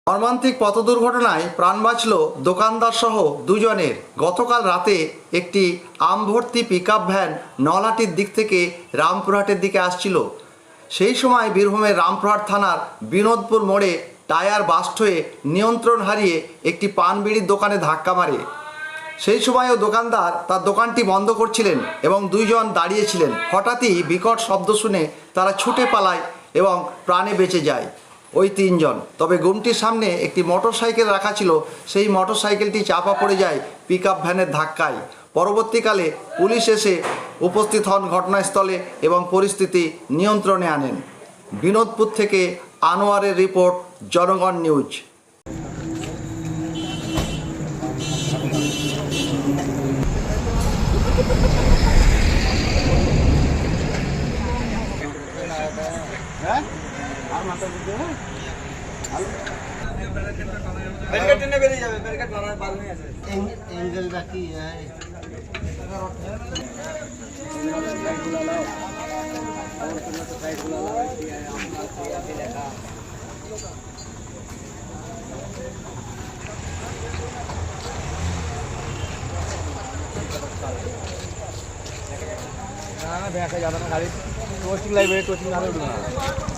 মর্মান্তিক পথ দুর্ঘটনায় প্রাণ বাঁচল দোকানদার সহ দুজনের। গতকাল রাতে একটি আমভর্তি পিকআপ ভ্যান নলহাটির দিক থেকে রামপুরহাটের দিকে আসছিল। সেই সময় বীরভূমের রামপুরহাট থানার বিনোদপুর মোড়ে টায়ার বাস্ট হয়ে নিয়ন্ত্রণ হারিয়ে একটি পান বিড়ির দোকানে ধাক্কা মারে। সেই সময়ও দোকানদার তার দোকানটি বন্ধ করছিলেন এবং দুইজন দাঁড়িয়েছিলেন। হঠাৎই বিকট শব্দ শুনে তারা ছুটে পালায় এবং প্রাণে বেঁচে যায় ওই তিনজন। তবে গুমটির সামনে একটি মোটরসাইকেল রাখা ছিল, সেই মোটরসাইকেলটি চাপা পড়ে যায় পিকআপ ভ্যানের ধাক্কায়। পরবর্তীকালে পুলিশ এসে উপস্থিত হন ঘটনাস্থলে এবং পরিস্থিতি নিয়ন্ত্রণে আনেন। বিনোদপুর থেকে আনোয়ারের রিপোর্ট, জনগণ নিউজ। एंगल की है ज़्यादा ना गाड़ी कोचिंग लाइब्रेरी कोचिंग